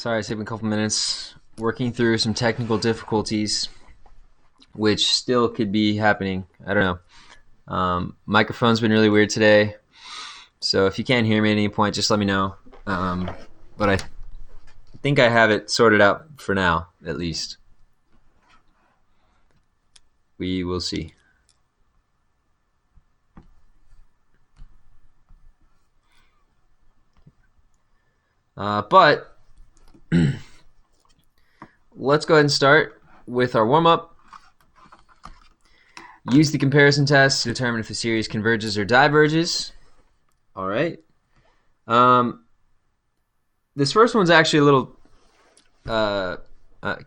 Sorry, it's taken a couple minutes working through some technical difficulties, which still could be happening. I don't know. Microphone's been really weird today, so if you can't hear me at any point, just let me know. But I think I have it sorted out for now, at least. We will see. But let's go ahead and start with our warm-up. Use the comparison test to determine if the series converges or diverges. All right. This first one's actually a little kind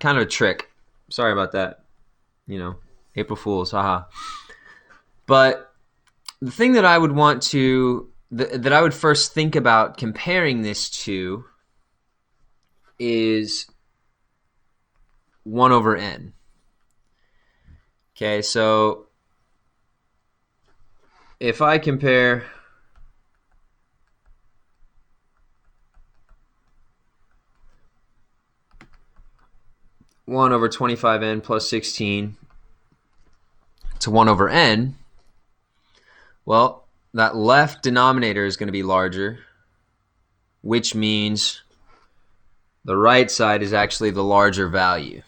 of a trick. Sorry about that. April Fools, haha. But the thing that I would want to, that I would first think about comparing this to is 1 over n. Okay, so if I compare one over 25n plus 16 to 1 over n, well, that left denominator is going to be larger, which means the right side is actually the larger value.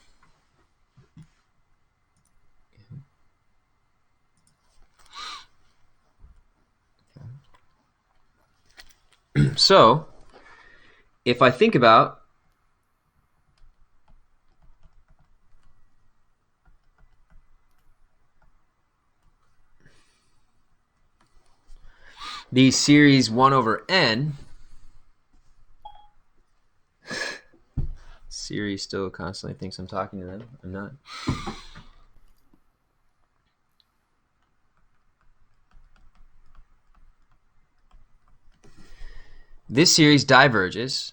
So, if I think about the series 1 over n, Siri still constantly thinks I'm talking to them. I'm not. This series diverges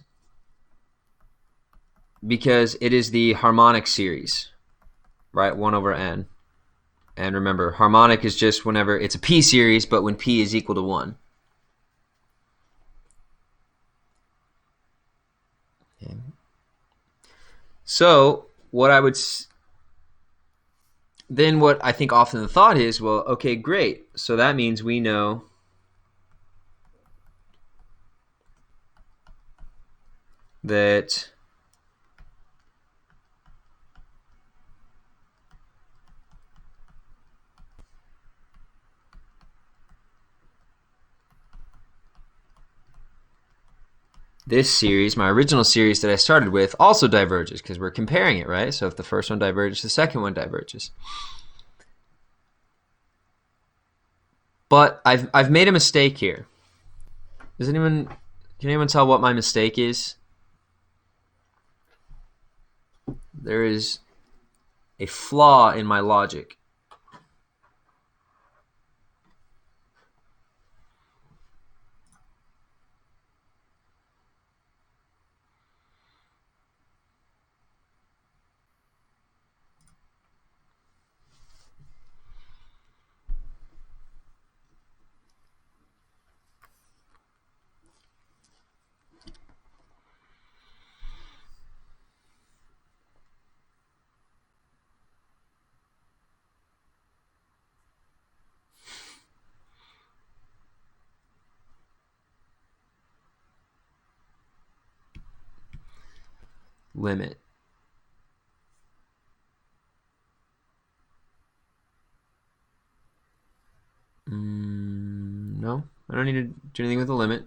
because it is the harmonic series, right? 1 over n. And remember, harmonic is just whenever it's a p series, but when p is equal to 1. Okay. So what I think often the thought is, well, okay, great. So that means we know that this series, my original series that I started with, also diverges because we're comparing it, right? So if the first one diverges, the second one diverges. But I've made a mistake here. Can anyone tell what my mistake is? There is a flaw in my logic. Limit. No, I don't need to do anything with the limit.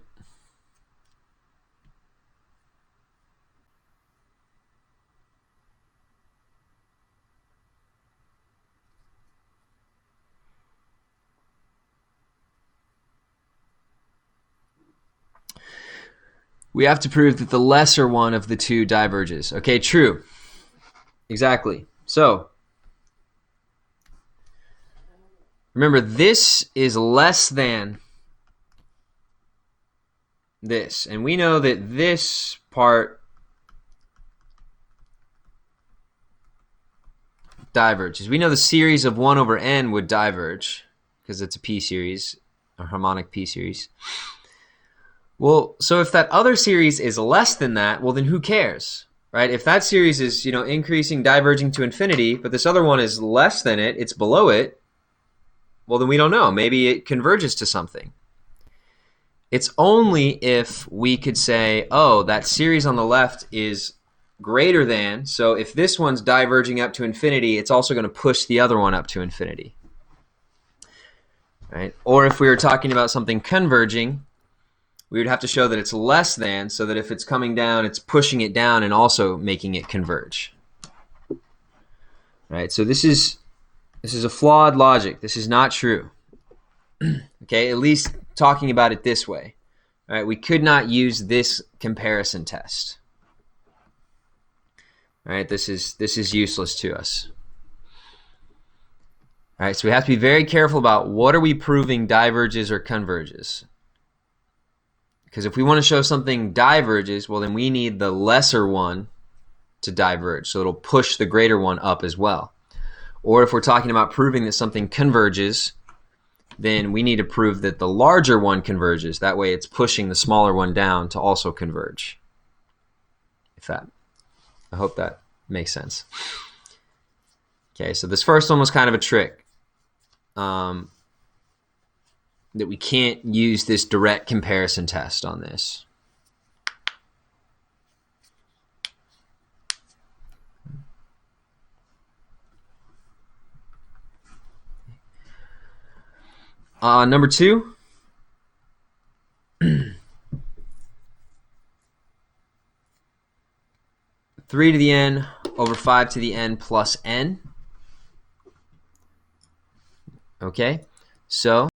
We have to prove that the lesser one of the two diverges. Okay, true. Exactly. So, remember, this is less than this. And we know that this part diverges. We know the series of 1 over n would diverge because it's a p series, a harmonic p series. Well, so if that other series is less than that, well, then who cares, right? If that series is, increasing, diverging to infinity, but this other one is less than it, it's below it, well, then we don't know. Maybe it converges to something. It's only if we could say, oh, that series on the left is greater than, so if this one's diverging up to infinity, it's also going to push the other one up to infinity. Right? Or if we were talking about something converging, we would have to show that it's less than, so that if it's coming down, it's pushing it down and also making it converge. Right? So this is a flawed logic. This is not true. Okay, at least talking about it this way. All right, we could not use this comparison test. All right, this is useless to us. All right, so we have to be very careful about what are we proving diverges or converges. Because if we want to show something diverges, well, then we need the lesser one to diverge. So it'll push the greater one up as well. Or if we're talking about proving that something converges, then we need to prove that the larger one converges. That way it's pushing the smaller one down to also converge. I hope that makes sense. Okay, so this first one was kind of a trick. That we can't use this direct comparison test on this. Number 2. 3 to the n over 5 to the n plus n. Okay, so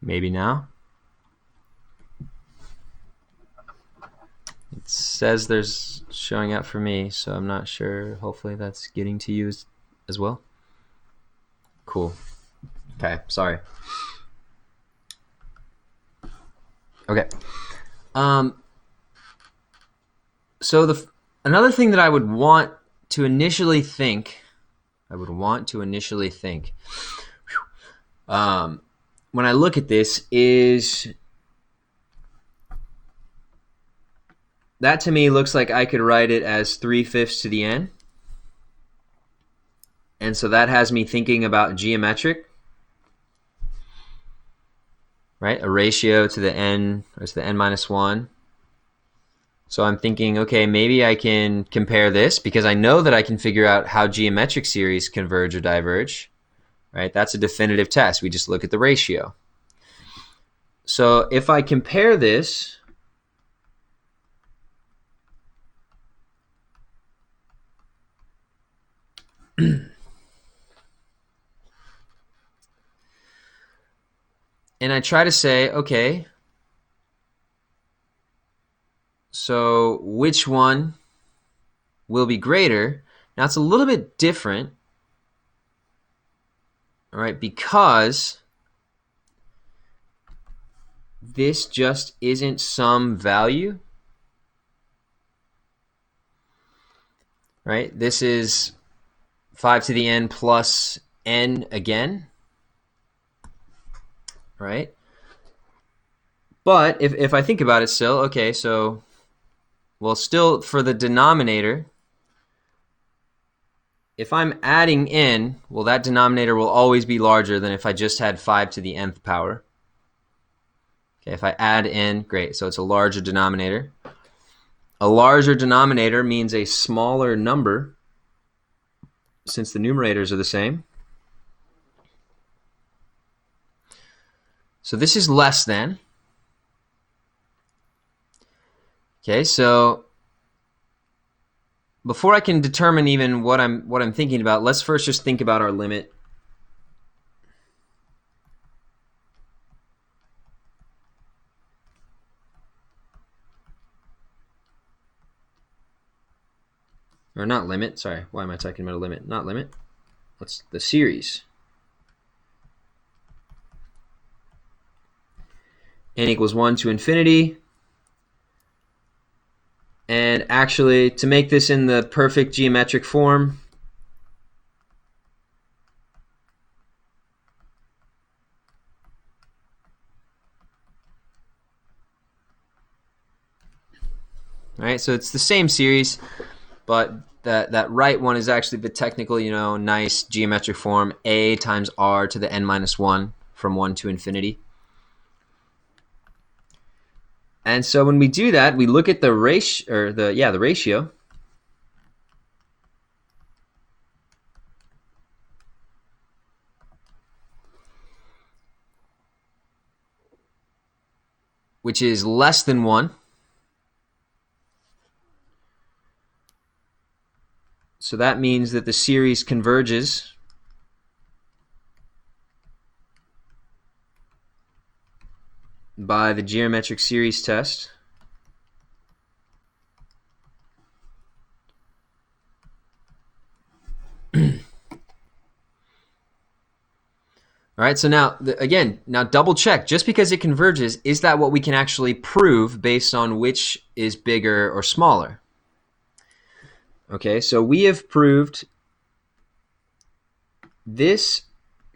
maybe now. It says there's showing up for me, so I'm not sure. Hopefully that's getting to you as well. Cool. Okay, sorry. Okay. So another thing that I would want to initially think, when I look at this is that to me looks like I could write it as 3/5 to the n. And so that has me thinking about geometric, right? A ratio to the n, or to the n minus 1. So I'm thinking, okay, maybe I can compare this because I know that I can figure out how geometric series converge or diverge, right? That's a definitive test. We just look at the ratio. So if I compare this, and I try to say, okay, so which one will be greater? Now it's a little bit different, all right, because this just isn't some value. right? This is 5 to the n plus n again, right? But if I think about it still, okay, so, well, still for the denominator, if I'm adding n, well, that denominator will always be larger than if I just had 5 to the nth power. Okay, if I add n, great, so it's a larger denominator. A larger denominator means a smaller number, since the numerators are the same. So this is less than. Okay, so before I can determine even what I'm thinking about, let's first just think about our limit. Or not limit, sorry, why am I talking about a limit? Not limit, what's the series? N equals 1 to infinity. And actually, to make this in the perfect geometric form, right? So it's the same series, but that right one is actually the technical, nice geometric form, a times r to the n minus 1 from 1 to infinity. And so when we do that, we look at the ratio, or the ratio. Which is less than 1. So that means that the series converges by the geometric series test. All right, so now, again, double check. Just because it converges, is that what we can actually prove based on which is bigger or smaller? Okay, so we have proved this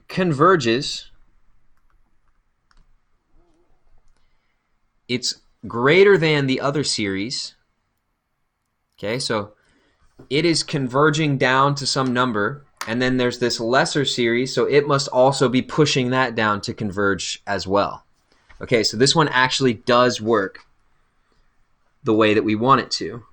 converges. It's greater than the other series. Okay, so it is converging down to some number. And then there's this lesser series, so it must also be pushing that down to converge as well. Okay, so this one actually does work the way that we want it to.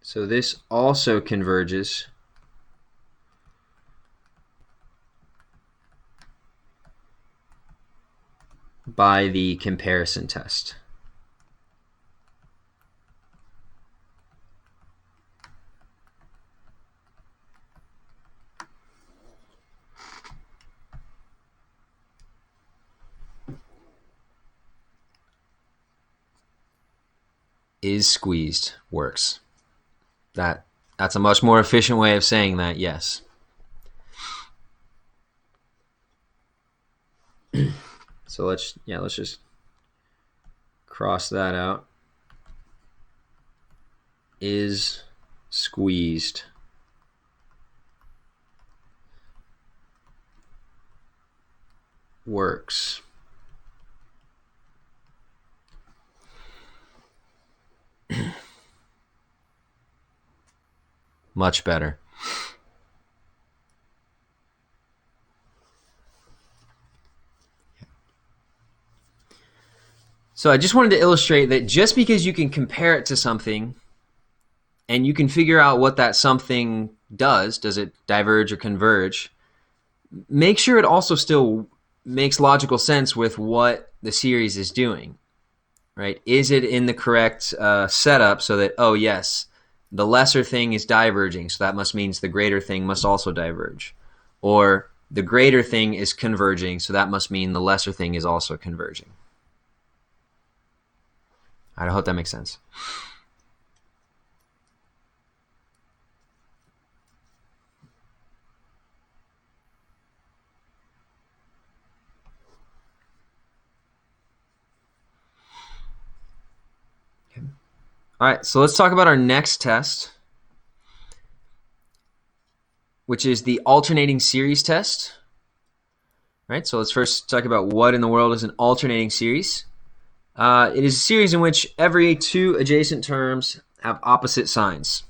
So this also converges by the comparison test. Is squeezed works. That's a much more efficient way of saying that, yes. So let's just cross that out. Is squeezed works. Much better. So I just wanted to illustrate that just because you can compare it to something and you can figure out what that something does it diverge or converge, make sure it also still makes logical sense with what the series is doing, right? Is it in the correct setup so that, oh yes, the lesser thing is diverging, so that must mean the greater thing must also diverge. Or the greater thing is converging, so that must mean the lesser thing is also converging. I hope that makes sense. All right, so let's talk about our next test, which is the alternating series test. All right, so let's first talk about what in the world is an alternating series. It is a series in which every two adjacent terms have opposite signs.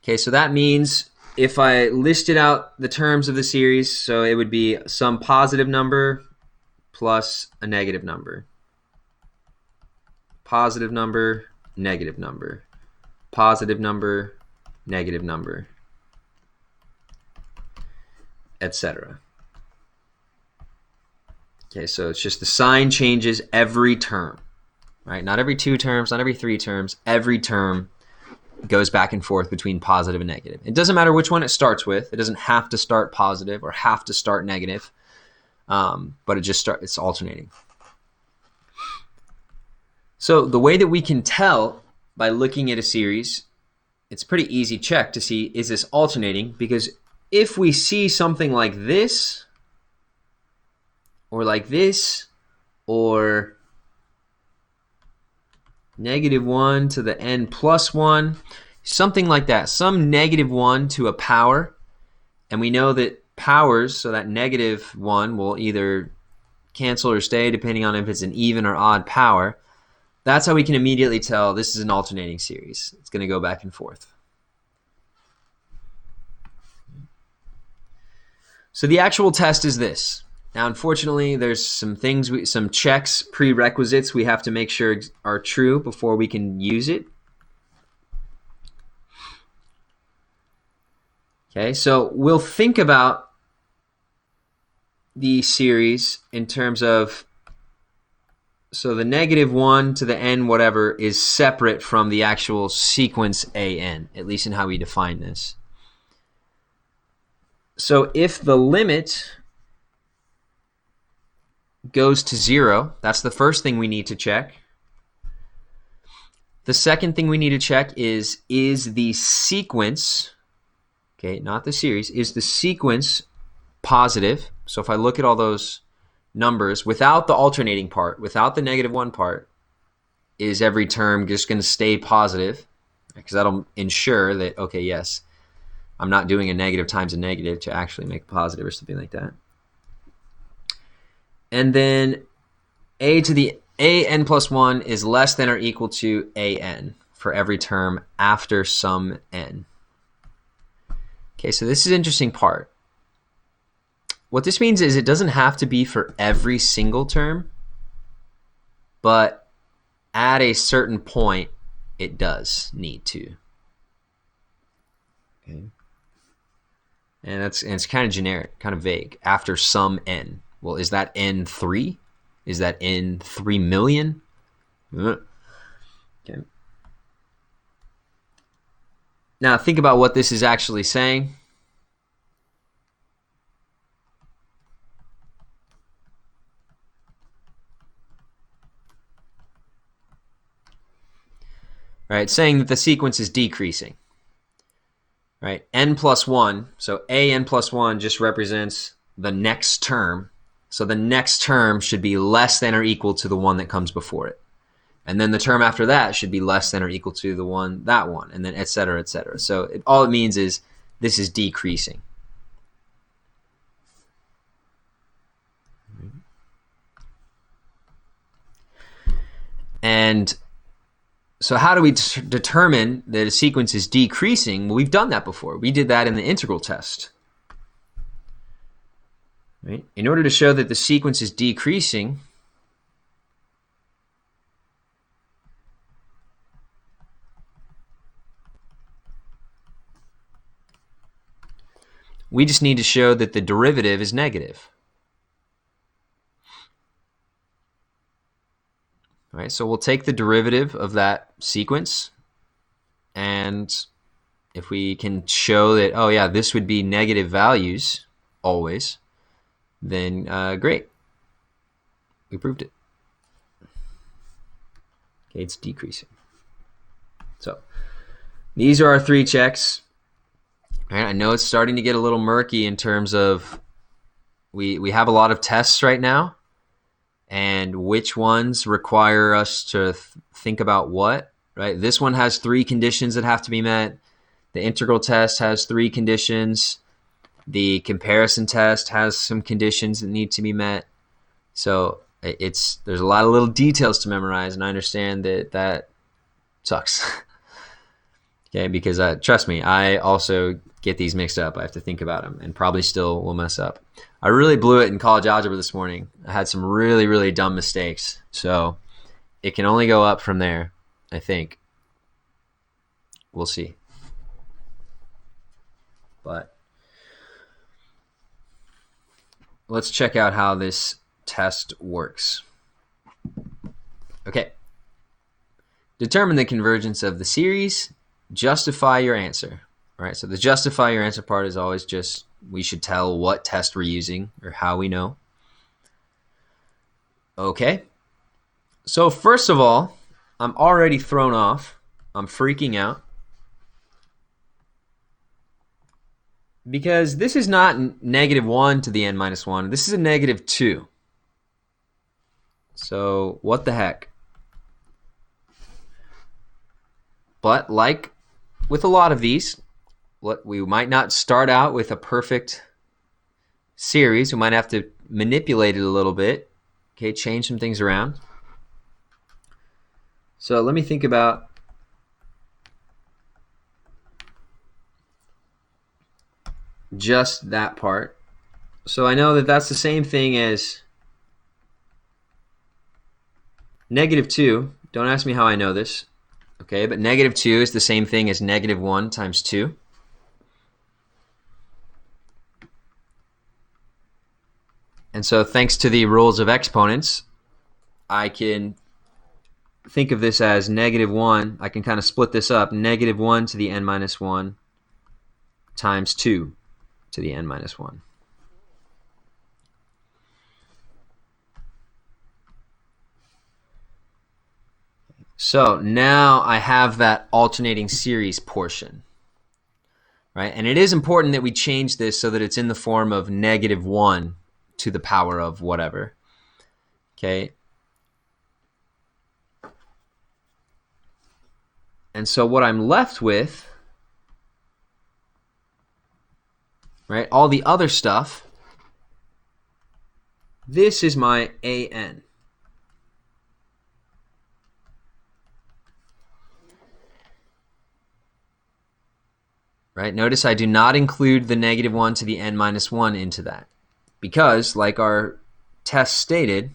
Okay, so that means if I listed out the terms of the series, so it would be some positive number plus a negative number. Positive number, negative number. Positive number, negative number, etc. Okay, so it's just the sign changes every term, right? Not every two terms, not every three terms. Every term goes back and forth between positive and negative. It doesn't matter which one it starts with. It doesn't have to start positive or have to start negative, but it's alternating. So the way that we can tell by looking at a series, it's a pretty easy check to see, is this alternating? Because if we see something like this, or like this, or -1 to the n plus 1, something like that, some -1 to a power, and we know that powers, so that -1 will either cancel or stay depending on if it's an even or odd power. That's how we can immediately tell this is an alternating series. It's going to go back and forth. So the actual test is this. Now, unfortunately, there's some things, some checks, prerequisites we have to make sure are true before we can use it. Okay, so we'll think about the series in terms of, so the -1 to the n whatever is separate from the actual sequence an, at least in how we define this. So if the limit goes to 0, that's the first thing we need to check. The second thing we need to check is the sequence, okay, not the series, is the sequence positive? So if I look at all those numbers without the alternating part, without the -1 part, is every term just going to stay positive? Because that'll ensure that, okay, yes, I'm not doing a negative times a negative to actually make a positive or something like that. And then a to the an plus 1 is less than or equal to an for every term after some n. Okay, so this is an interesting part. What this means is it doesn't have to be for every single term, but at a certain point, it does need to. Okay. And it's kind of generic, kind of vague. After some n. Well, is that n 3? Is that n 3 million? Okay. Now think about what this is actually saying. Right, saying that the sequence is decreasing. Right, n plus 1, so an plus 1 just represents the next term. So the next term should be less than or equal to the one that comes before it. And then the term after that should be less than or equal to the one, that one, and then et cetera, et cetera. So all it means is this is decreasing. And so how do we determine that a sequence is decreasing? Well, we've done that before. We did that in the integral test. Right? In order to show that the sequence is decreasing, we just need to show that the derivative is negative. All right, so we'll take the derivative of that sequence, and if we can show that, oh yeah, this would be negative values always, then great. We proved it. Okay, it's decreasing. So these are our 3 checks. All right, I know it's starting to get a little murky in terms of we have a lot of tests right now, and which ones require us to think about what, right? This one has 3 conditions that have to be met. The integral test has 3 conditions. The comparison test has some conditions that need to be met. So there's a lot of little details to memorize, and I understand that sucks. Okay, because trust me, I also get these mixed up. I have to think about them and probably still will mess up. I really blew it in college algebra this morning. I had some really, really dumb mistakes. So it can only go up from there, I think. We'll see. But let's check out how this test works. Okay. Determine the convergence of the series. Justify your answer. All right, so the justify your answer part is always just we should tell what test we're using or how we know. Okay. So first of all, I'm already thrown off. I'm freaking out. Because this is not -1 to the n minus 1. This is a -2. So what the heck? But like with a lot of these, we might not start out with a perfect series. We might have to manipulate it a little bit. Okay, change some things around. So let me think about just that part. So I know that that's the same thing as -2. Don't ask me how I know this. Okay, but -2 is the same thing as -1 times 2. And so thanks to the rules of exponents, I can think of this as -1. I can kind of split this up. -1 to the n minus 1 times 2 to the n minus 1. So now I have that alternating series portion, right? And it is important that we change this so that it's in the form of -1 to the power of whatever, okay? And so what I'm left with, right, all the other stuff, this is my AN. Right? Notice I do not include the -1 to the n minus 1 into that. Because, like our test stated,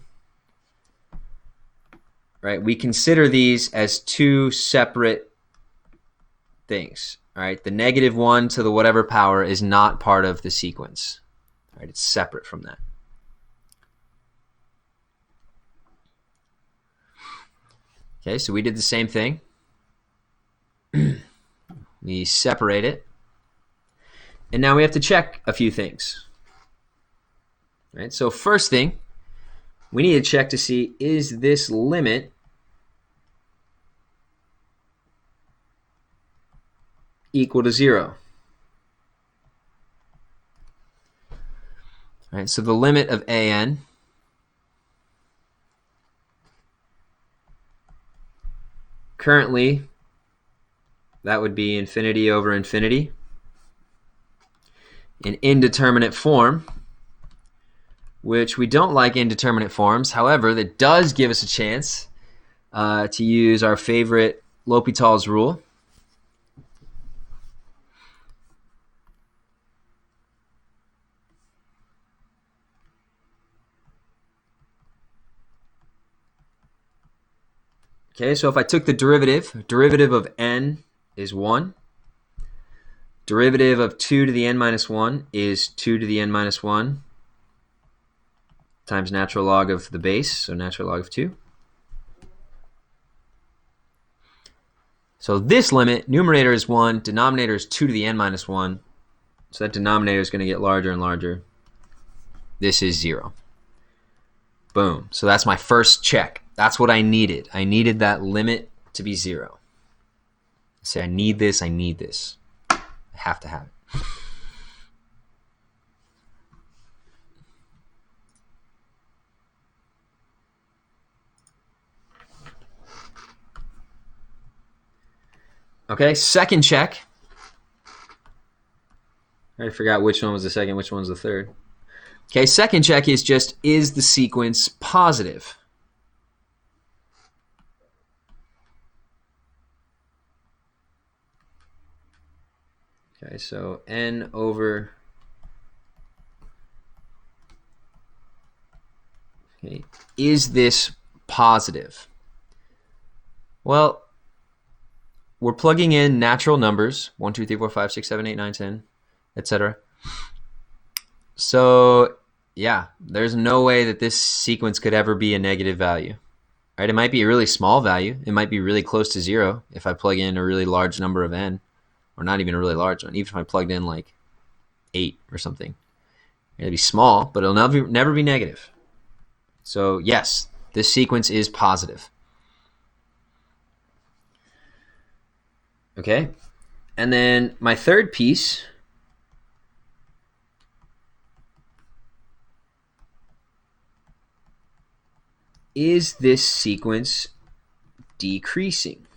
right, we consider these as 2 separate things. Right? The -1 to the whatever power is not part of the sequence. Right? It's separate from that. Okay, so we did the same thing. We separate it. And now we have to check a few things. Right? So first thing, we need to check to see, is this limit equal to 0? Right? So the limit of AN currently, that would be infinity over infinity. An indeterminate form, which we don't like indeterminate forms. However, that does give us a chance to use our favorite L'Hopital's rule. Okay, so if I took the derivative of n is 1. Derivative of 2 to the n minus 1 is 2 to the n minus 1 times natural log of the base, so natural log of 2. So this limit, numerator is 1, denominator is 2 to the n minus 1. So that denominator is going to get larger and larger. This is 0. Boom. So that's my first check. That's what I needed. I needed that limit to be 0. Say, I need this, I need this. I have to have it. Okay, second check. I forgot which one was the second, which one was the third. Okay, second check is just, is the sequence positive? Okay, so n over, okay, is this positive? Well, we're plugging in natural numbers, 1, 2, 3, 4, 5, 6, 7, 8, 9, 10, etc. So yeah, there's no way that this sequence could ever be a negative value. Right? It might be a really small value. It might be really close to 0 if I plug in a really large number of n, or not even a really large one. Even if I plugged in like 8 or something, it'll be small, but it'll never be negative. So yes, this sequence is positive. Okay, and then my third piece is this sequence decreasing?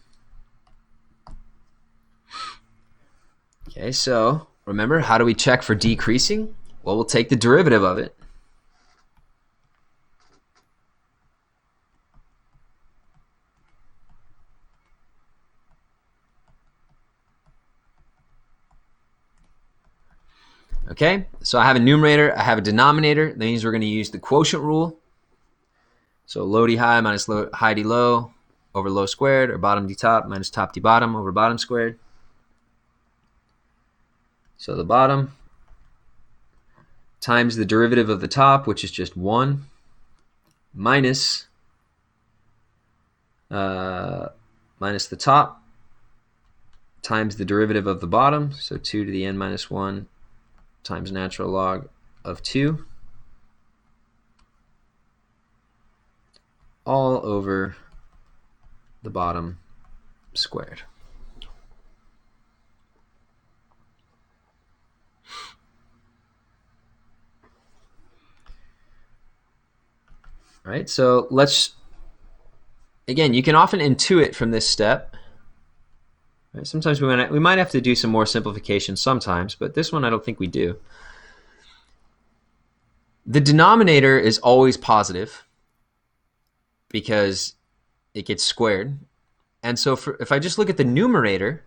Okay, so remember, how do we check for decreasing? Well, we'll take the derivative of it. Okay, so I have a numerator, I have a denominator. That means we're going to use the quotient rule. So low d high minus high d low over low squared, or bottom d top minus top d bottom over bottom squared. So the bottom times the derivative of the top, which is just 1, minus the top times the derivative of the bottom, so 2 to the n minus 1 times natural log of 2, all over the bottom squared. All right, so let's, again, you can often intuit from this step. Right? Sometimes we might have to do some more simplification sometimes, but this one I don't think we do. The denominator is always positive because it gets squared. And so if I just look at the numerator,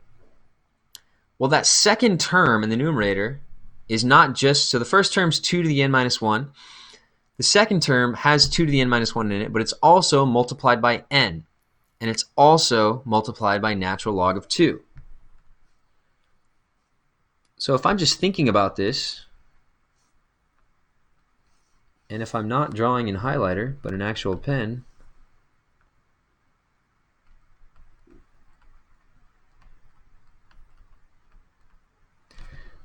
well, that second term in the numerator is not just, so the first term is 2 to the n minus 1. The second term has 2 to the n minus 1 in it, but it's also multiplied by n. And it's also multiplied by natural log of 2. So if I'm just thinking about this, and if I'm not drawing in highlighter, but an actual pen,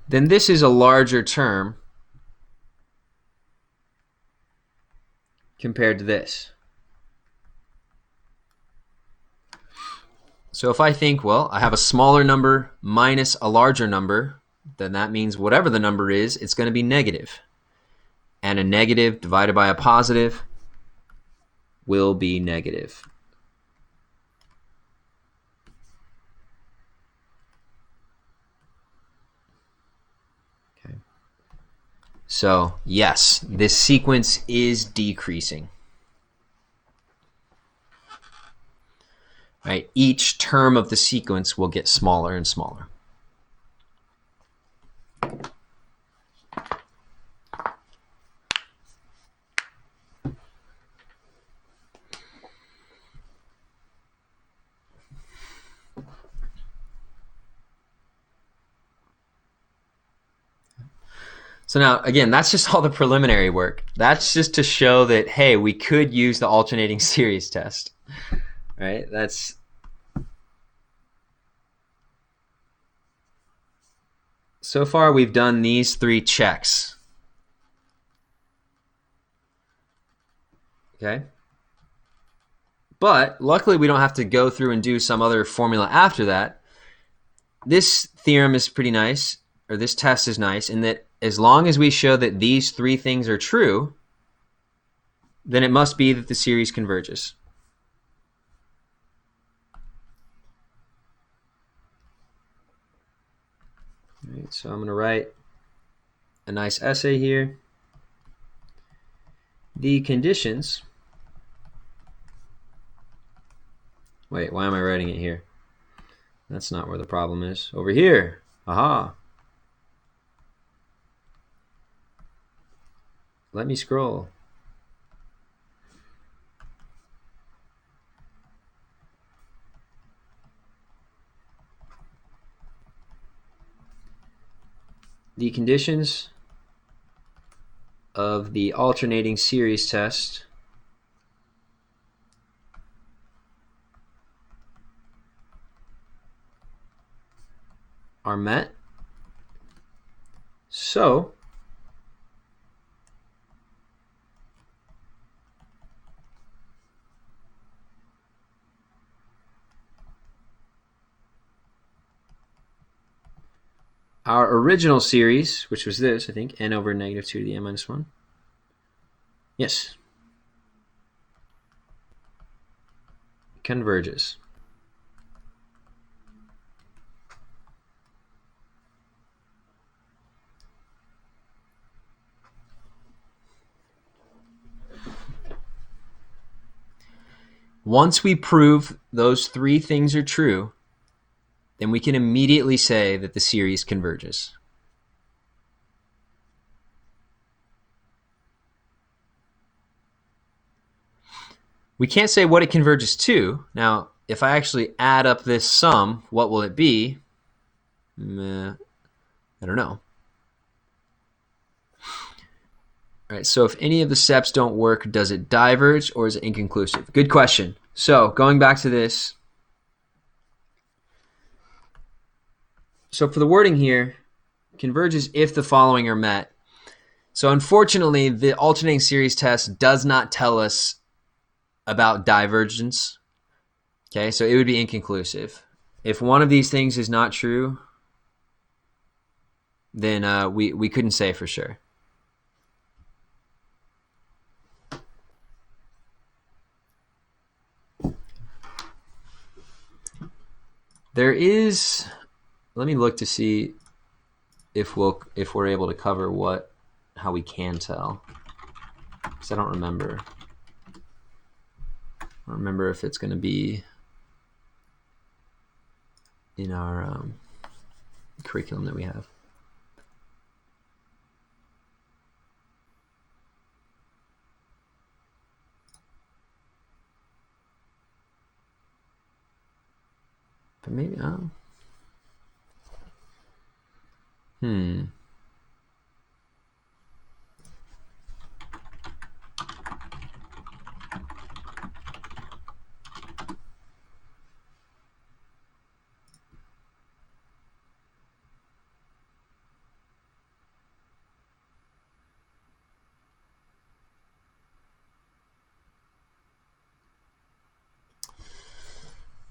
then this is a larger term compared to this. So if I think, well, I have a smaller number minus a larger number, then that means whatever the number is, it's going to be negative. And a negative divided by a positive will be negative. Okay. So yes, this sequence is decreasing. Right? Each term of the sequence will get smaller and smaller. So now, again, that's just all the preliminary work. That's just to show that, hey, we could use the alternating series test. Right? That's... So far, we've done these 3 checks. Okay? But luckily, we don't have to go through and do some other formula after that. This theorem is pretty nice, or this test is nice, in that as long as we show that these 3 things are true, then it must be that the series converges. So I'm going to write a nice essay here. The conditions. Wait, why am I writing it here? That's not where the problem is. Over here. Aha. Let me scroll. The conditions of the alternating series test are met. So our original series, which was this, I think, n over negative 2 to the n minus 1. Yes. Converges. Once we prove those three things are true, then we can immediately say that the series converges. We can't say what it converges to. Now, if I actually add up this sum, what will it be? I don't know. All right, so if any of the steps don't work, does it diverge or is it inconclusive? Good question. So going back to this. So for the wording here, converges if the following are met. So unfortunately, the alternating series test does not tell us about divergence. Okay, so it would be inconclusive. If one of these things is not true, then we couldn't say for sure. There is, let me look to see if we're able to cover how we can tell, because I don't remember. I don't remember if it's going to be in our curriculum that we have. But maybe,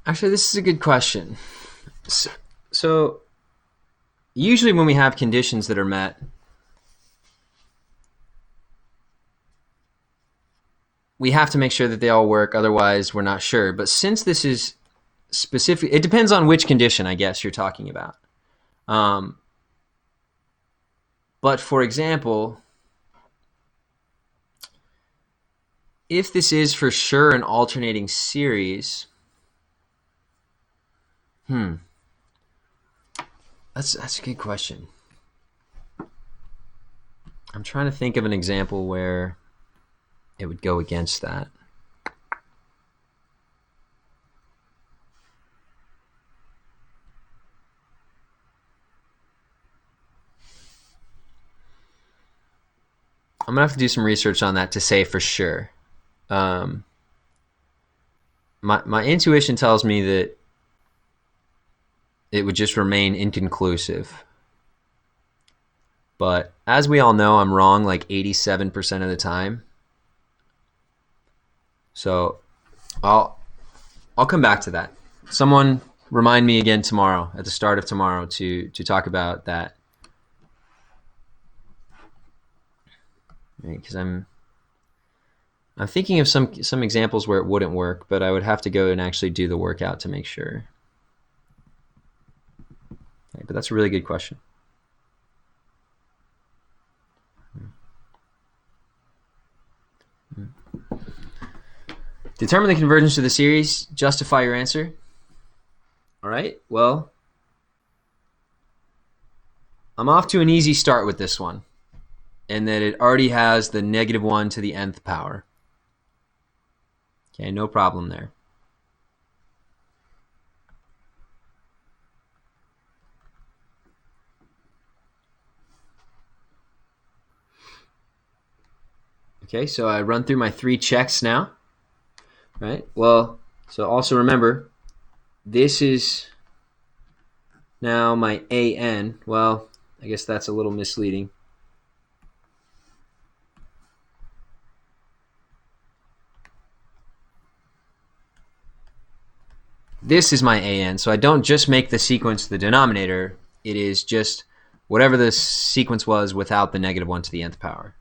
Actually, this is a good question. So usually when we have conditions that are met, we have to make sure that they all work, otherwise we're not sure. But since this is specific, it depends on which condition, I guess, you're talking about. But for example, if this is for sure an alternating series, that's a good question. I'm trying to think of an example where it would go against that. I'm gonna have to do some research on that to say for sure. My intuition tells me that it would just remain inconclusive. But as we all know, I'm wrong like 87% of the time. So I'll come back to that. Someone remind me again tomorrow, at the start of tomorrow, to talk about that. Because I'm thinking of some examples where it wouldn't work, but I would have to go and actually do the workout to make sure. Okay, but that's a really good question. Determine the convergence of the series. Justify your answer. All right, well, I'm off to an easy start with this one, and that it already has the -1 to the nth power. Okay, no problem there. Okay, so I run through my 3 checks now, right? Well, so also remember, this is now my AN. Well, I guess that's a little misleading. This is my AN, so I don't just make the sequence the denominator. It is just whatever the sequence was without the -1 to the nth power.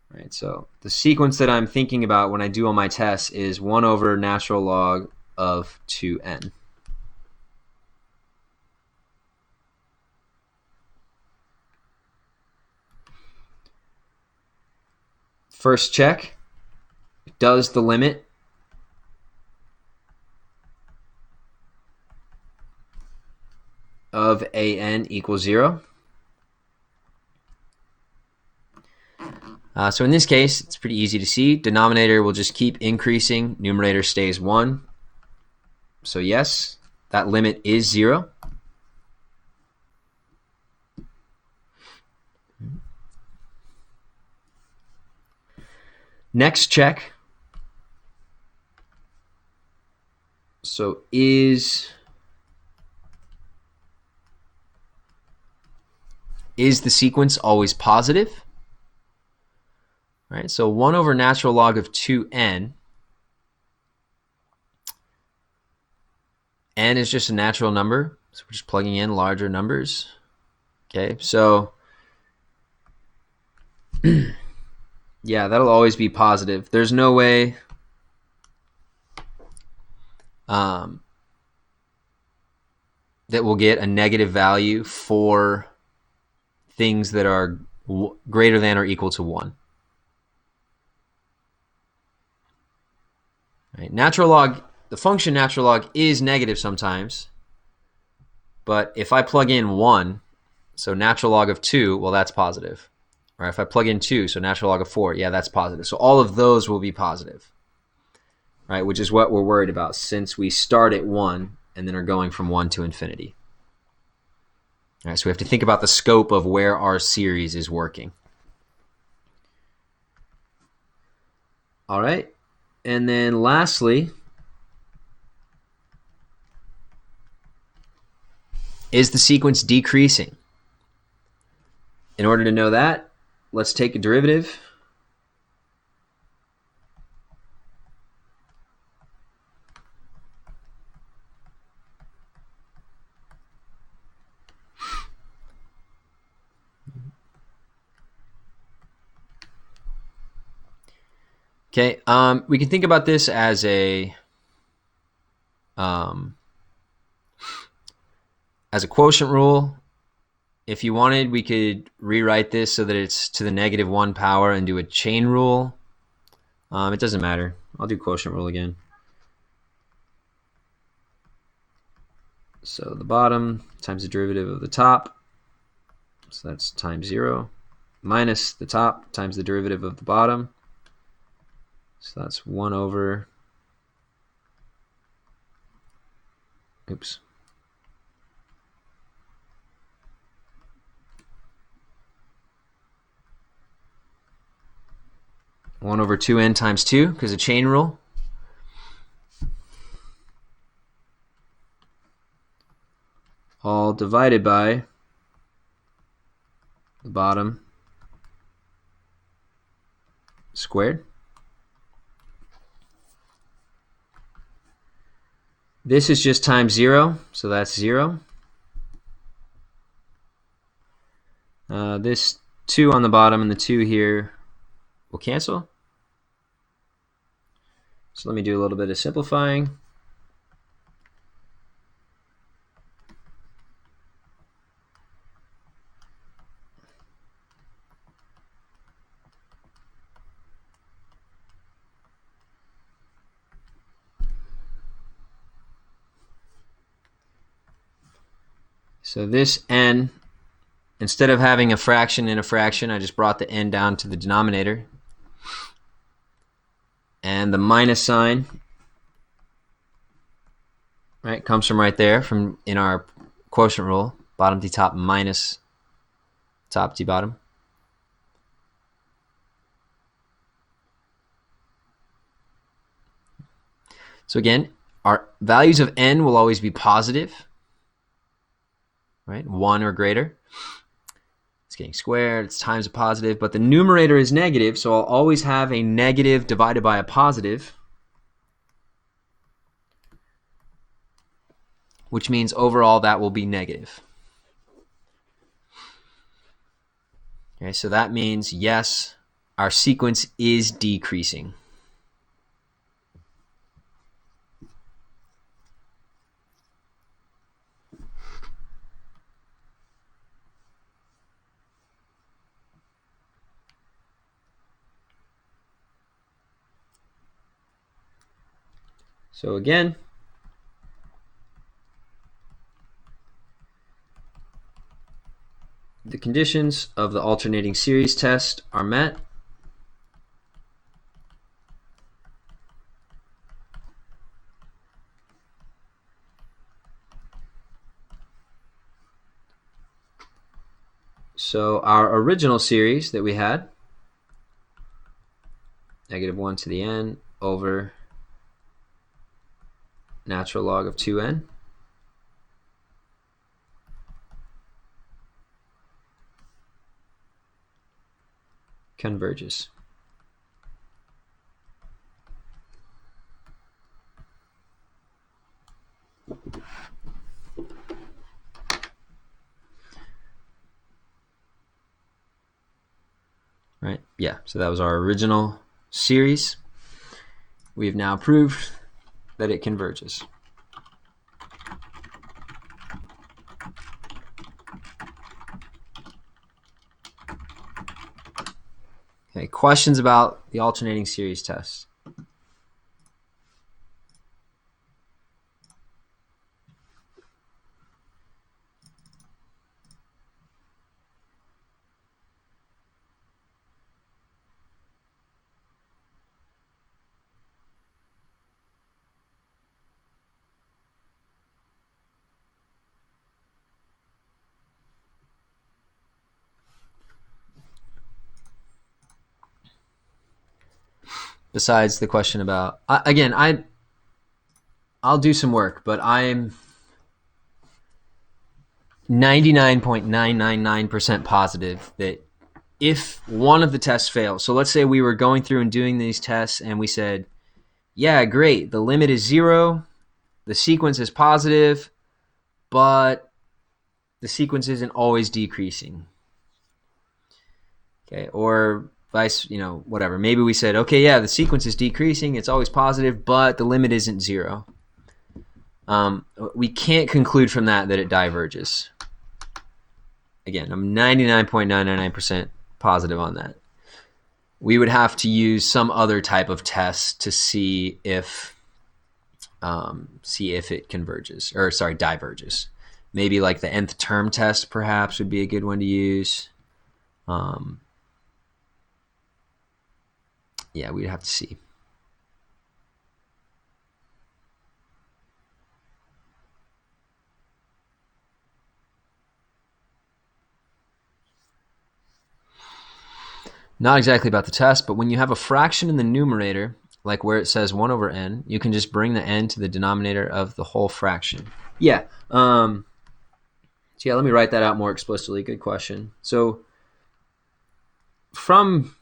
Right, so the sequence that I'm thinking about when I do all my tests is 1 over natural log of 2n. First check, does the limit of AN equal 0? So in this case, it's pretty easy to see. Denominator will just keep increasing. Numerator stays 1. So yes, that limit is 0. Next check. So is the sequence always positive? Right, so 1 over natural log of 2n. N is just a natural number, so we're just plugging in larger numbers. Okay, so yeah, that'll always be positive. There's no way that we'll get a negative value for things that are greater than or equal to 1. Right. Natural log, the function natural log is negative sometimes, but if I plug in 1, so natural log of 2, well, that's positive. Or if I plug in 2, so natural log of 4, yeah, that's positive. So all of those will be positive, right? Which is what we're worried about since we start at 1 and then are going from 1 to infinity. All right, so we have to think about the scope of where our series is working. All right, and then lastly, is the sequence decreasing? In order to know that, let's take a derivative. Okay, we can think about this as a quotient rule. If you wanted, we could rewrite this so that it's to the -1 power and do a chain rule. It doesn't matter. I'll do quotient rule again. So the bottom times the derivative of the top. So that's times 0 minus the top times the derivative of the bottom. So that's 1 over, oops. One over 2n times 2, because of chain rule. All divided by the bottom squared. This is just times 0, so that's 0. This 2 on the bottom and the 2 here will cancel. So let me do a little bit of simplifying. So this n, instead of having a fraction in a fraction, I just brought the n down to the denominator. And the minus sign, right, comes from right there, from in our quotient rule, bottom to top minus top to bottom. So again, our values of n will always be positive, right? 1 or greater. It's getting squared, it's times a positive, but the numerator is negative, so I'll always have a negative divided by a positive, which means overall that will be negative. Okay, so that means, yes, our sequence is decreasing. So again, the conditions of the alternating series test are met. So our original series that we had, -1 to the n over natural log of 2n, converges. Right? Yeah, so that was our original series. We've now proved that it converges. Okay, questions about the alternating series test? Besides the question about, again, I'll do some work, but I'm 99.999% positive that if one of the tests fails, so let's say we were going through and doing these tests and we said, yeah, great, the limit is 0, the sequence is positive, but the sequence isn't always decreasing. Okay, or vice, whatever. Maybe we said, okay, yeah, the sequence is decreasing, it's always positive, but the limit isn't 0. We can't conclude from that it diverges. Again, I'm 99.999% positive on that. We would have to use some other type of test to see if it converges, or sorry, diverges. Maybe like the nth term test, perhaps, would be a good one to use. Yeah, we'd have to see. Not exactly about the test, but when you have a fraction in the numerator, like where it says 1 over n, you can just bring the n to the denominator of the whole fraction. Yeah. So yeah, let me write that out more explicitly. Good question. So from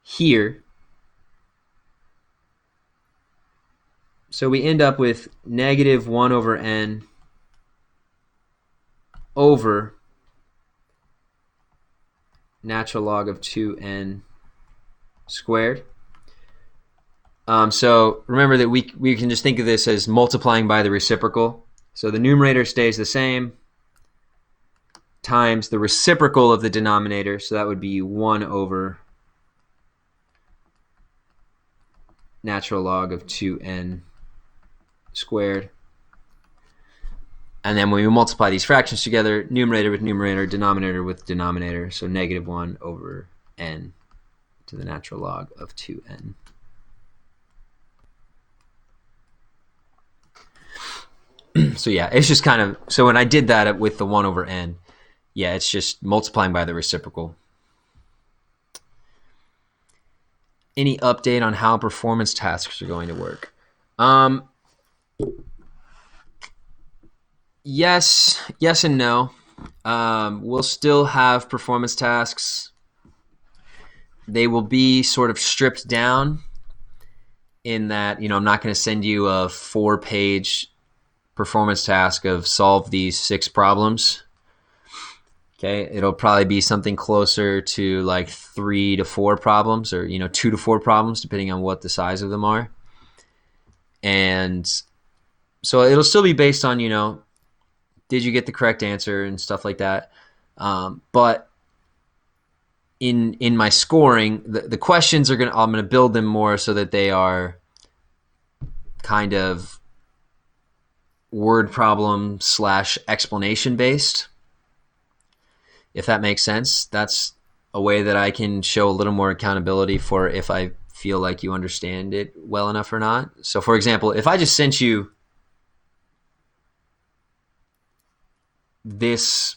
here, so we end up with -1 over n over natural log of 2n squared. So remember that we can just think of this as multiplying by the reciprocal. So the numerator stays the same times the reciprocal of the denominator. So that would be 1 over natural log of 2n squared. And then when we multiply these fractions together, numerator with numerator, denominator with denominator, so negative 1 over n to the natural log of 2n. So yeah, it's just kind of, so when I did that with the 1 over n, yeah, it's just multiplying by the reciprocal. Any update on how performance tasks are going to work? Yes and no. We'll still have performance tasks. They will be sort of stripped down in that, I'm not going to send you a 4-page performance task of solve these 6 problems. Okay, it'll probably be something closer to like 3 to 4 problems, or 2 to 4 problems, depending on what the size of them are. And so it'll still be based on, did you get the correct answer and stuff like that. But in my scoring, the questions I'm going to build them more so that they are kind of word problem / explanation based. If that makes sense, that's a way that I can show a little more accountability for if I feel like you understand it well enough or not. So for example, if I just sent you this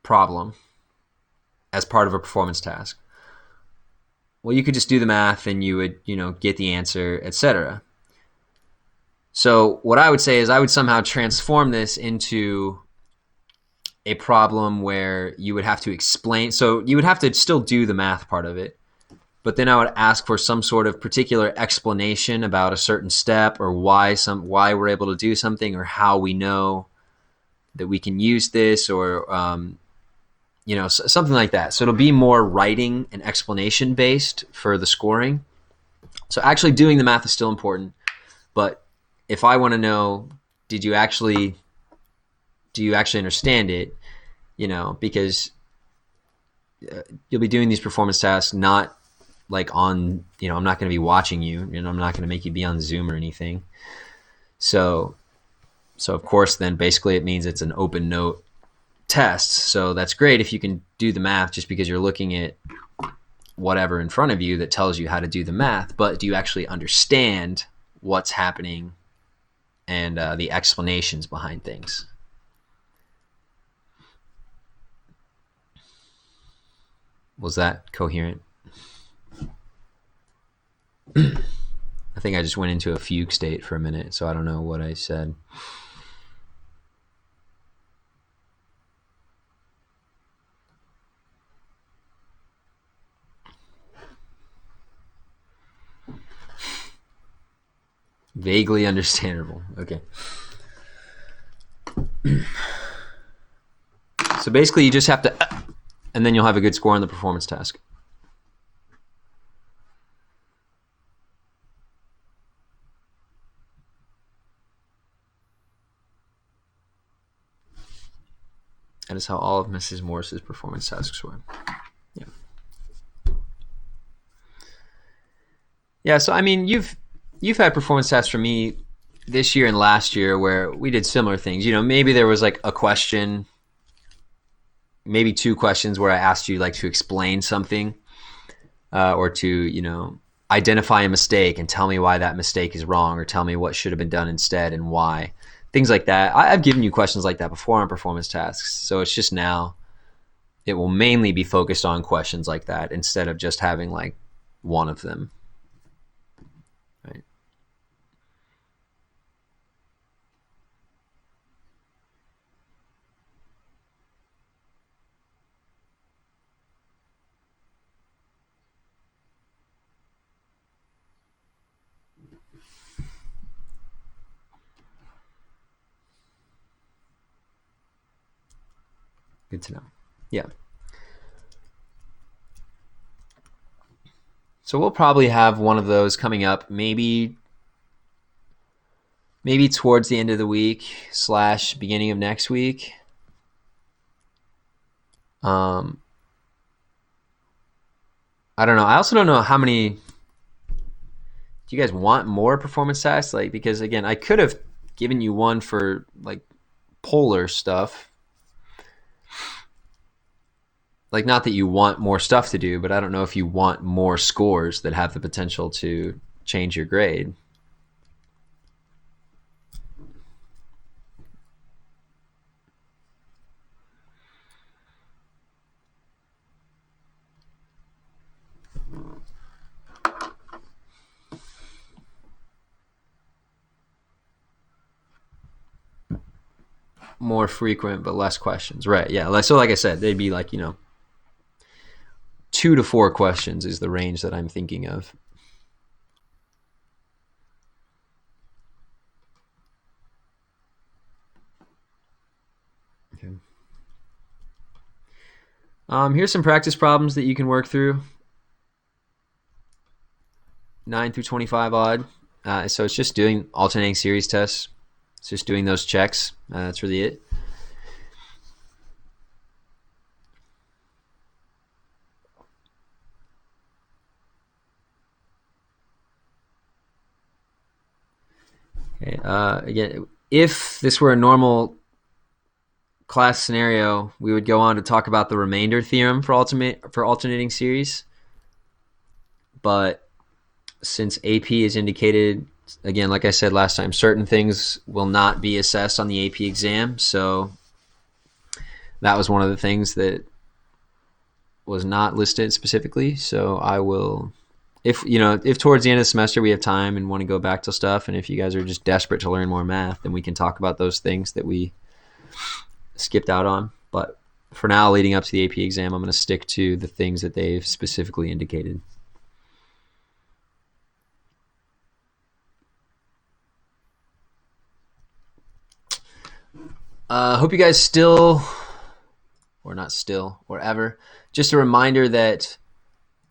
problem as part of a performance task, well, you could just do the math and you would, get the answer, etc. So what I would say is I would somehow transform this into a problem where you would have to explain. So you would have to still do the math part of it, but then I would ask for some sort of particular explanation about a certain step, or why we're able to do something, or how we know that we can use this, or something like that. So it'll be more writing and explanation based for the scoring. So actually doing the math is still important, but if I want to know, do you actually understand it? Because you'll be doing these performance tasks not like on, I'm not going to be watching you, and I'm not going to make you be on Zoom or anything. So of course, then basically it means it's an open note test. So that's great if you can do the math just because you're looking at whatever in front of you that tells you how to do the math. But do you actually understand what's happening and the explanations behind things? Was that coherent? I think I just went into a fugue state for a minute, so I don't know what I said. Vaguely understandable. Okay. So basically you just have to, and then you'll have a good score on the performance task. That is how all of Mrs. Morris's performance tasks were. Yeah. Yeah, so I mean, you've had performance tasks from me this year and last year where we did similar things. Maybe there was like a question, maybe 2 questions where I asked you like to explain something, or to, identify a mistake and tell me why that mistake is wrong, or tell me what should have been done instead and why. Things like that. I've given you questions like that before on performance tasks. So it's just now it will mainly be focused on questions like that instead of just having like one of them. Right. Good to know. Yeah. So we'll probably have one of those coming up maybe towards the end of the week / beginning of next week. I don't know. I also don't know how many. Do you guys want more performance tasks? Like, because again, I could have given you one for like polar stuff. Like, not that you want more stuff to do, but I don't know if you want more scores that have the potential to change your grade. More frequent, but less questions. Right, yeah. So like I said, they'd be like, 2 to 4 questions is the range that I'm thinking of. Okay. Here's some practice problems that you can work through. 9 through 25 odd. So it's just doing alternating series tests. It's just doing those checks. That's really it. Okay. Again, if this were a normal class scenario, we would go on to talk about the remainder theorem for alternating series. But since AP is indicated, again, like I said last time, certain things will not be assessed on the AP exam. So that was one of the things that was not listed specifically. So I will, if towards the end of the semester we have time and want to go back to stuff, and if you guys are just desperate to learn more math, then we can talk about those things that we skipped out on. But for now, leading up to the AP exam, I'm going to stick to the things that they've specifically indicated. Hope you guys still, or not still, or ever, just a reminder that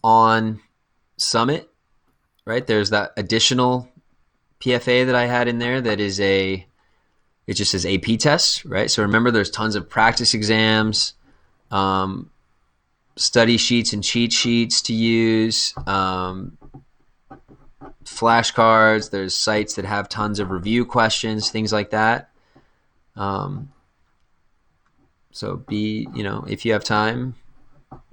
on Summit, right, there's that additional PFA that I had in there that is it just says AP tests, right? So remember, there's tons of practice exams, study sheets and cheat sheets to use, flashcards. There's sites that have tons of review questions, things like that. So if you have time,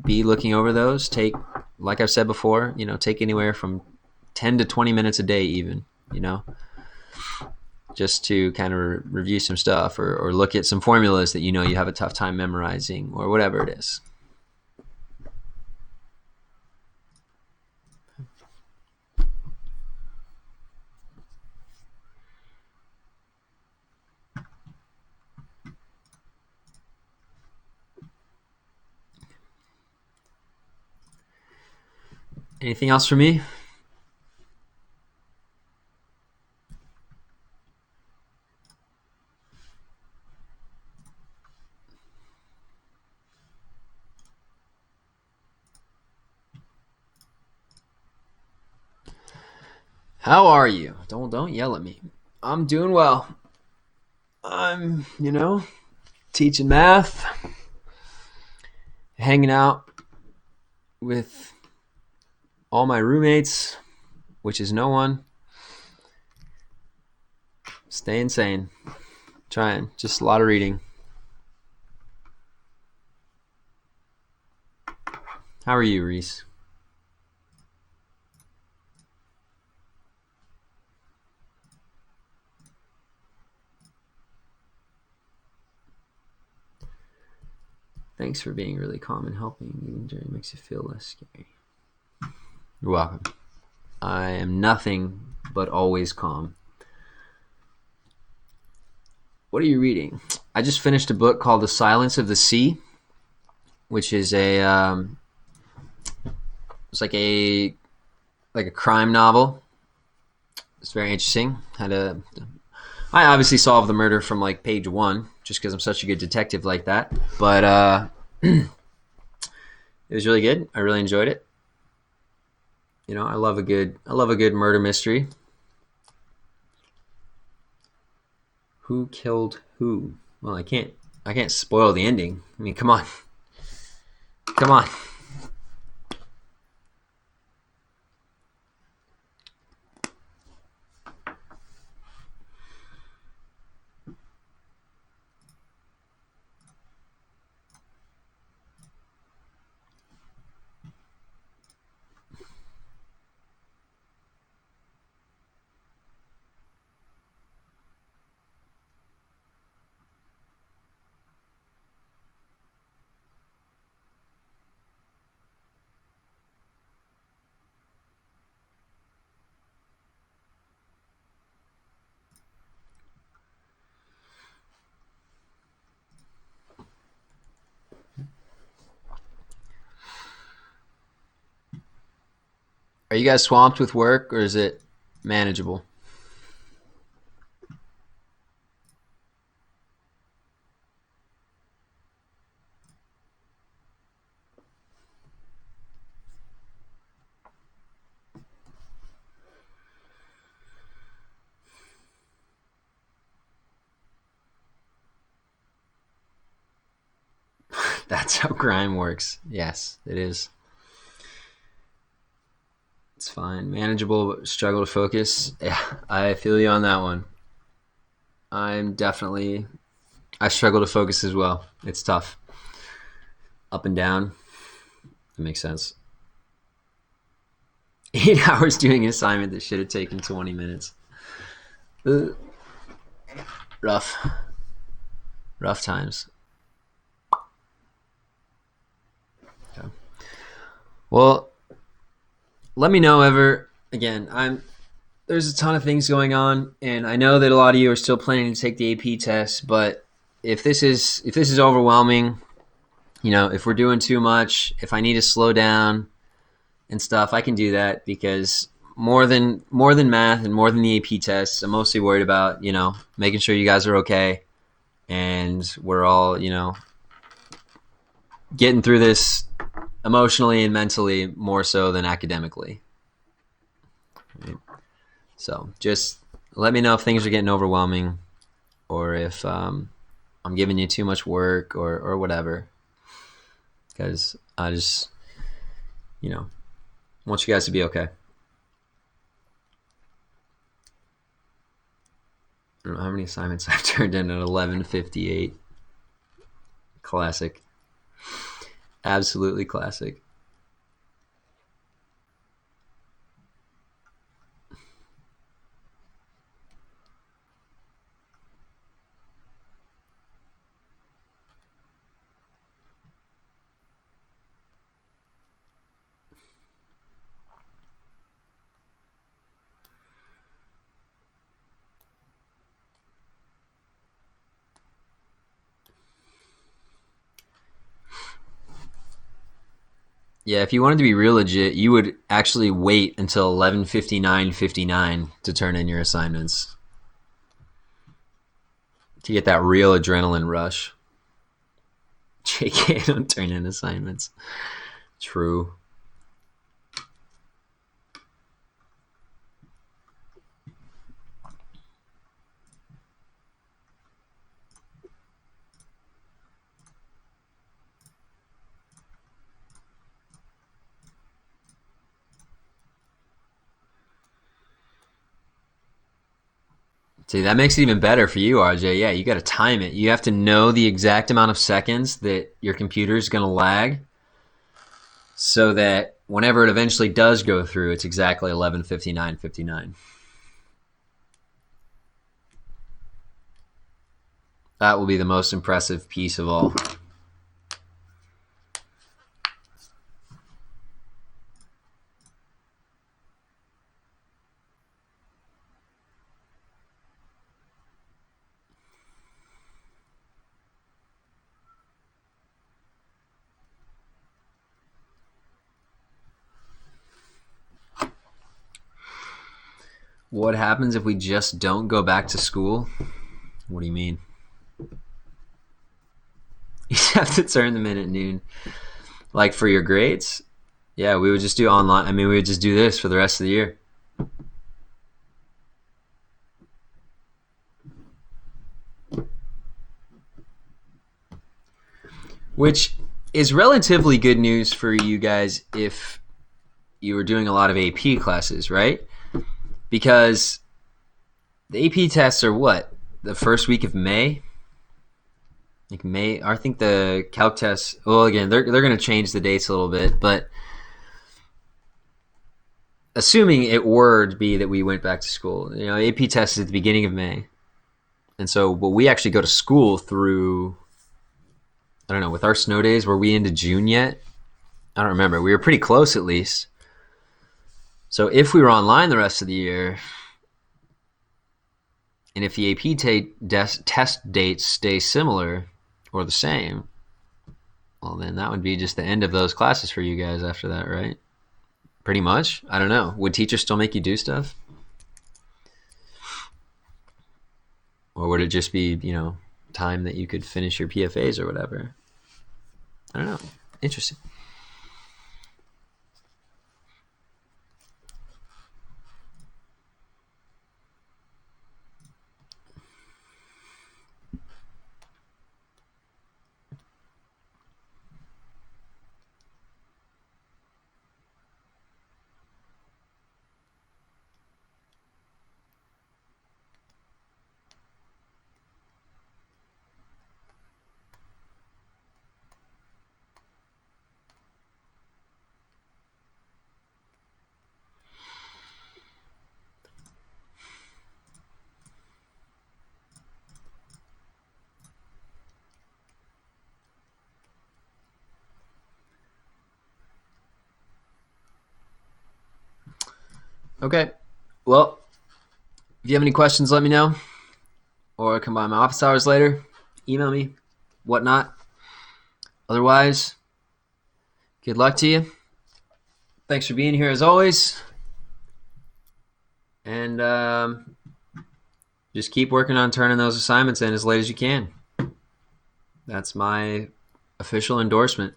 be looking over those. Take, like I've said before, take anywhere from 10 to 20 minutes a day even, just to kind of review some stuff or look at some formulas that you have a tough time memorizing or whatever it is. Anything else for me? How are you? Don't yell at me. I'm doing well. I'm, teaching math, hanging out with all my roommates, which is no one. Staying sane. Trying. Just a lot of reading. How are you, Reese? Thanks for being really calm and helping. Even during makes you feel less scary. You're welcome. I am nothing but always calm. What are you reading? I just finished a book called The Silence of the Sea, which is it's like a crime novel. It's very interesting. I obviously solved the murder from like page 1, just because I'm such a good detective like that. But it was really good. I really enjoyed it. I love a good murder mystery. Who killed who? Well, I can't spoil the ending. I mean, come on. Are you guys swamped with work, or is it manageable? That's how crime works. Yes, it is. It's fine. Manageable, but struggle to focus. Yeah, I feel you on that one. I struggle to focus as well. It's tough. Up and down. That makes sense. 8 hours doing an assignment that should have taken 20 minutes. Ugh. Rough. Rough times. Okay. Well, let me know ever again. There's a ton of things going on, and I know that a lot of you are still planning to take the AP test, but if this is overwhelming, if we're doing too much, if I need to slow down and stuff, I can do that, because more than math and more than the AP tests, I'm mostly worried about, making sure you guys are okay and we're all, getting through this emotionally and mentally more so than academically. Right? So just let me know if things are getting overwhelming, or if I'm giving you too much work, or whatever, because I just, want you guys to be okay. I don't know how many assignments I've turned in at 11:58. Classic. Absolutely classic. Yeah, if you wanted to be real legit, you would actually wait until 11:59:59 to turn in your assignments to get that real adrenaline rush. JK, don't turn in assignments. True. See, that makes it even better for you, RJ. Yeah, you got to time it. You have to know the exact amount of seconds that your computer is going to lag, so that whenever it eventually does go through, it's exactly 11:59:59. That will be the most impressive piece of all. What happens if we just don't go back to school? What do you mean? You have to turn them in at noon. Like for your grades? Yeah, we would just do online. I mean, we would just do this for the rest of the year. Which is relatively good news for you guys if you were doing a lot of AP classes, right? Because the AP tests are what? The first week of May? Like May, I think the calc tests, well, again, they're going to change the dates a little bit, but assuming it were to be that we went back to school, AP tests is at the beginning of May. And so, but we actually go to school through, I don't know, with our snow days, were we into June yet? I don't remember. We were pretty close at least. So if we were online the rest of the year, and if the AP test dates stay similar or the same, well, then that would be just the end of those classes for you guys after that, right? Pretty much. I don't know. Would teachers still make you do stuff? Or would it just be, time that you could finish your PFAs or whatever? I don't know. Interesting. Okay. Well, if you have any questions, let me know. Or come by my office hours later. Email me. Whatnot. Otherwise, good luck to you. Thanks for being here as always. And just keep working on turning those assignments in as late as you can. That's my official endorsement.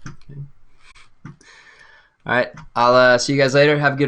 Okay. All right. I'll see you guys later. Have a good